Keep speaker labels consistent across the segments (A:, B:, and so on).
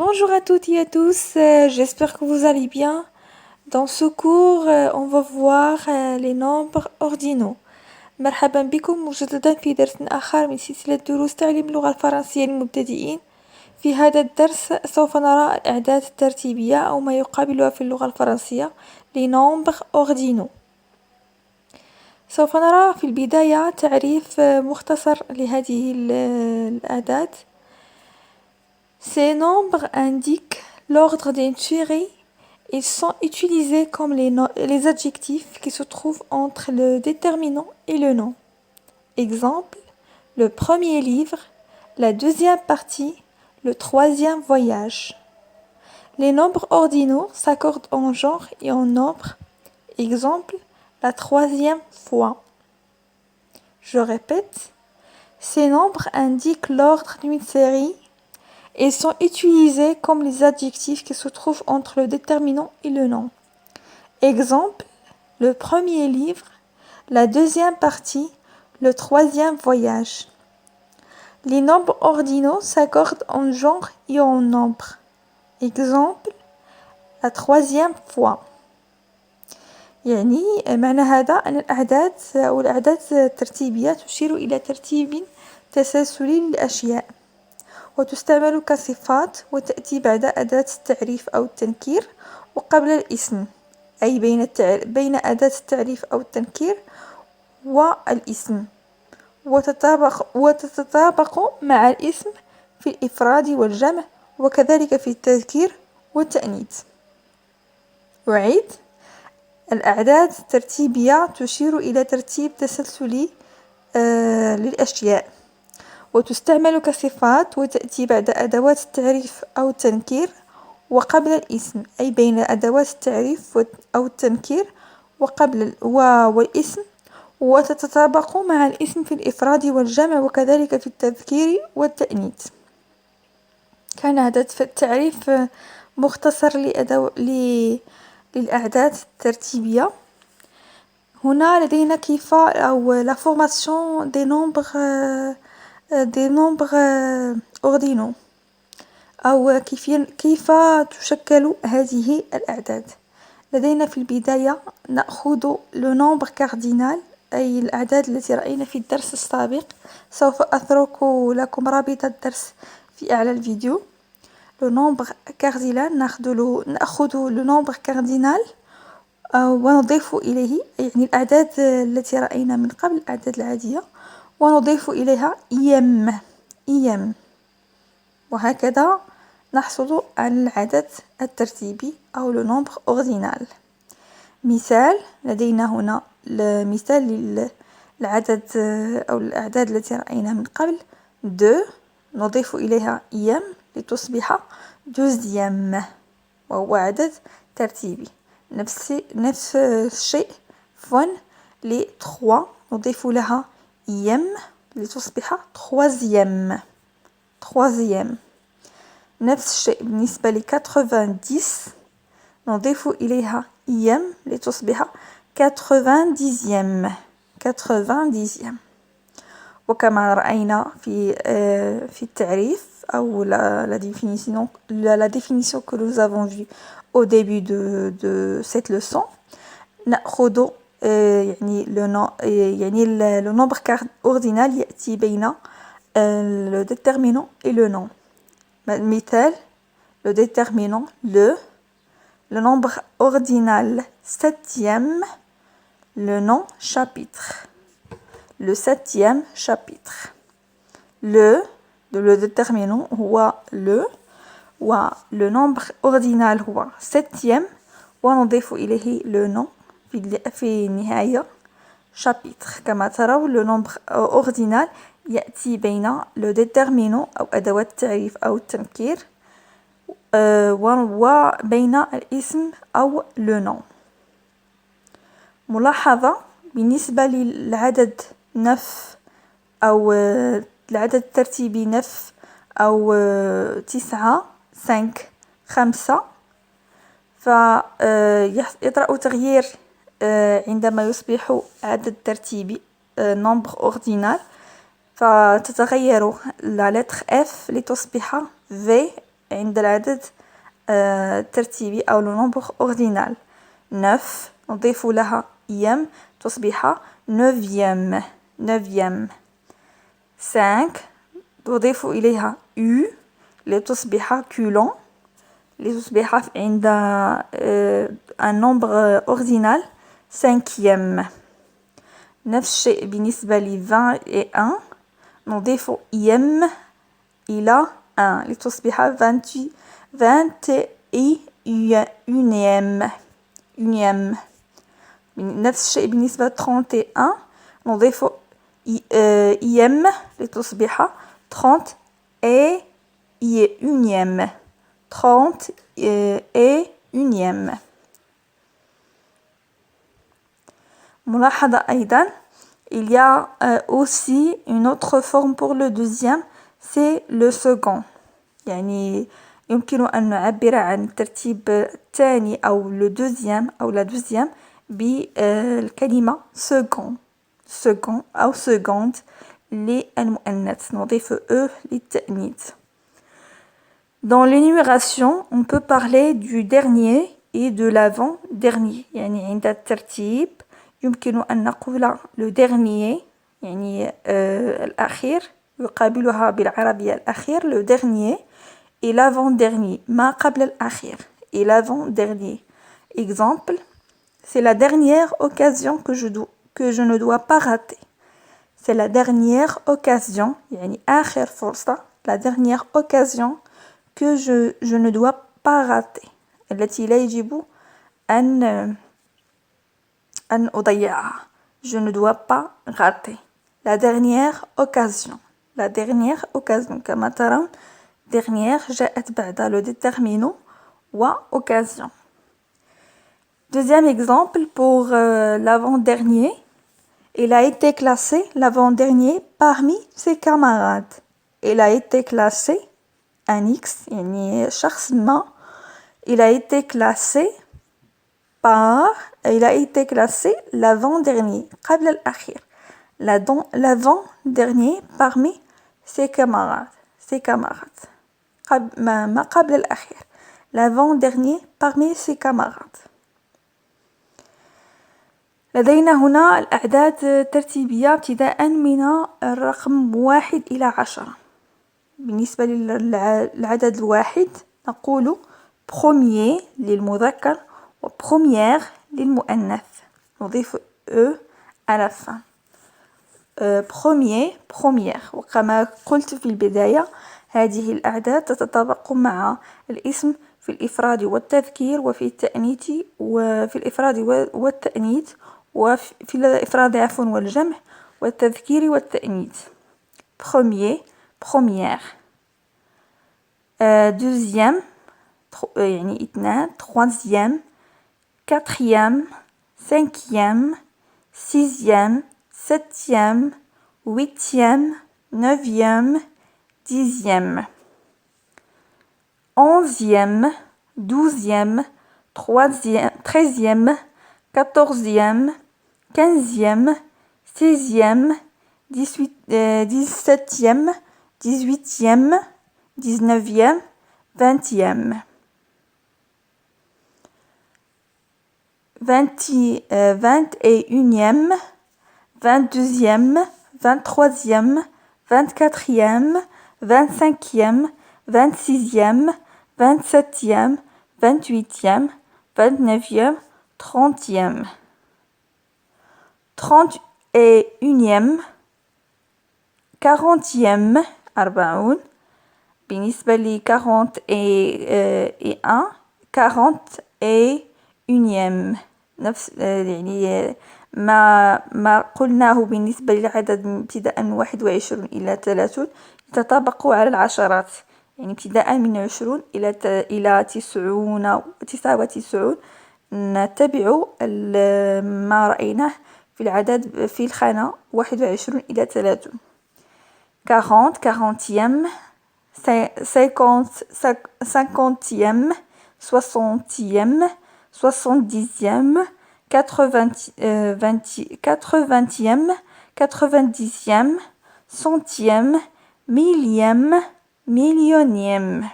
A: Bonjour à toutes et à tous, j'espère que vous allez bien. Dans ce cours, on va voir les nombres ordinaux. مرحبا بكم مجددا في درس آخر من سلسلة دروس تعليم اللغة الفرنسية للمبتدئين. في هذا الدرس سوف نرى الأعداد الترتيبية أو ما يقابلها في اللغة الفرنسية les nombres ordinaux. سوف نرى في البداية تعريف مختصر لهذه الأعداد. Ces nombres indiquent l'ordre d'une série. Ils sont utilisés comme les adjectifs qui se trouvent entre le déterminant et le nom. Exemple, le premier livre, la deuxième partie, le troisième voyage. Les nombres ordinaux s'accordent en genre et en nombre. Exemple, la troisième fois. Je répète, ces nombres indiquent l'ordre d'une série. Ils sont utilisés comme les adjectifs qui se trouvent entre le déterminant et le nom. Exemple, le premier livre, la deuxième partie, le troisième voyage. Les nombres ordinaux s'accordent en genre et en nombre. Exemple, la troisième fois. يعني معنى هذا أن الأعداد أو الأعداد الترتيبية تشير إلى ترتيب تسلسلي للأشياء. وتستعمل كصفات وتأتي بعد أداة التعريف أو التنكير وقبل الاسم أي بين أداة التعريف أو التنكير والاسم وتتطابق مع الاسم في الإفراد والجمع وكذلك في التذكير والتأنيث. أعيد الأعداد الترتيبية تشير إلى ترتيب تسلسلي للأشياء وتستعمل كصفات وتأتي بعد أدوات التعريف أو التنكير وقبل الاسم أي بين أدوات التعريف أو التنكير وقبل والاسم وتتطابق مع الاسم في الإفراد والجمع وكذلك في التذكير والتأنيث. كان هذا التعريف مختصر للأعداد الترتيبية. هنا لدينا كيف أو la formation des nombres ordinaux أو كيف تشكل هذه الأعداد. لدينا في البداية نأخذ le nombre cardinal أي الأعداد التي رأينا في الدرس السابق. سوف أترك لكم رابط الدرس في أعلى الفيديو. le nombre cardinal نأخذ le nombre cardinal ونضيف إليه يعني الأعداد التي رأينا من قبل الأعداد العادية ونضيف إليها إيم وهكذا نحصل على العدد الترتيبي أو le nombre ordinal. مثال لدينا هنا مثال للعدد أو الأعداد التي رأينا من قبل 2 نضيف إليها إيم لتصبح دوزيام وهو عدد ترتيبي. نفس الشيء فون ل 3 نضيف لها إيم لتصبح troisième. نفس الشيء بالنسبة ل 90 نضيف إليها إيم لتصبح 90 وكما رأينا في التعريف أو la définition que nous avons vue au début de cette leçon. نأخذ يعني le nombre ordinal يأتي بين le déterminant et le nom. مثال le déterminant le nombre ordinal septième, le nom chapitre, le septième chapitre. le déterminant هو le nombre ordinal هو septième ونضيف إليه le nom في النهاية chapitre. كما ترون le nombre ordinal يأتي بين le déterminant أو أدوات التعريف أو التنكير وبين الاسم أو le nom. ملاحظة بالنسبة للعدد 9 أو العدد الترتيبي 9 أو 9 5 فيطرأ تغيير عندما يصبح عدد ترتيبي nombre ordinal فتتغير la lettre F لتصبح V عند العدد الترتيبي أو le nombre ordinal. 9 نضيف لها iem تصبح neuvième. 5 نضيف إليها u لتصبح culon لتصبح عند un nombre ordinal cinquième. نفس الشيء بالنسبة ل 21 نضيف iem إلى 1 لتصبح 21 نفس الشيء بالنسبة ل 31 نضيف iem لتصبح 31 31. ملاحظة أيضا il y a aussi une autre forme pour le deuxième, c'est le second. يعني يمكن أن نعبر عن الترتيب الثاني أو le deuxième أو la deuxième بالكلمة second أو seconde للمؤنث نضيف للتأنيث. Dans l'énumération, on peut parler du dernier et de l'avant-dernier. يعني عند الترتيب يمكن أن نقول le dernier يعني الأخير يقابلها بالعربية الأخير le dernier et l'avant-dernier ما قبل الأخير et l'avant-dernier. Exemple, c'est la dernière occasion que je ne dois pas rater. C'est la dernière occasion يعني آخر فرصة la dernière occasion que je ne dois pas rater التي لا يجب أن أضيعها. Je ne dois pas rater. La dernière occasion. كما ترون dernière جاءت بعد le déterminant و occasion. Deuxième exemple pour l'avant-dernier. Il a été classé l'avant-dernier parmi ses camarades. Il a été classé un X يعني شخص ما. Il a été classé l'avant-dernier قبل الأخير. L'avant-dernier parmi ses camarades. ما قبل الأخير. L'avant-dernier parmi ses camarades. لدينا هنا الأعداد الترتيبية ابتداء من الرقم 1 إلى 10. بالنسبة للعدد الواحد نقول premier للمذكر و première للمؤنث. نضيف à la fin. première وكما قلت في البداية هذه الأعداد تتطابق مع الاسم في الإفراد والتذكير وفي التأنيث وفي الإفراد والتأنيث وفي الإفراد والجمع والتذكير والتأنيث. premier première. deuxième يعني 2 troisième quatrième cinquième sixième septième huitième neuvième dixième onzième douzième treizième quatorzième quinzième seizième dix-septième dix-huitième dix-neuvième vingtième vingt et unième vingt-deuxième vingt-troisième vingt-quatrième vingt-cinquième vingt-sixième vingt-septième vingt-huitième vingt-neuvième trentième trente et unième quarantième أربعون بالنسبة ل 41 quarante et unième نفس يعني ما قلناه بالنسبة للعدد ابتداء من 21 إلى 30 يتطابق على العشرات يعني ابتداء من 20 إلى 99 نتبع ما رأيناه في العدد في الخانة 21 إلى 30 40 quarantième 50e 60e 70e 80e 90e centième millième millionième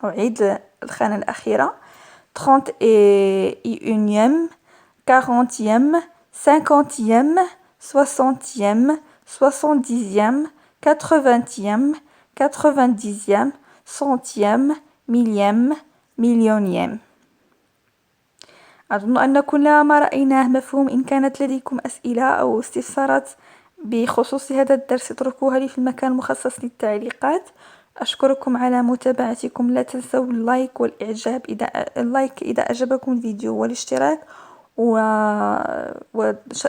A: أعيد الخانة الأخيرة 31e 40e 50e 60e 70e 80e 90e centième millième مليونيème. أظن أن كل ما رأيناه مفهوم. إن كانت لديكم أسئلة أو استفسارات بخصوص هذا الدرس اتركوها لي في المكان المخصص للتعليقات. أشكركم على متابعتكم. لا تنسوا اللايك والإعجاب إذا أعجبكم الفيديو، والاشتراك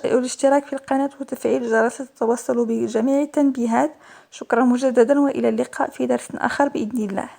A: والاشتراك في القناة وتفعيل الجرس لتتوصلوا بجميع التنبيهات. شكرا مجددا، وإلى اللقاء في درس آخر بإذن الله.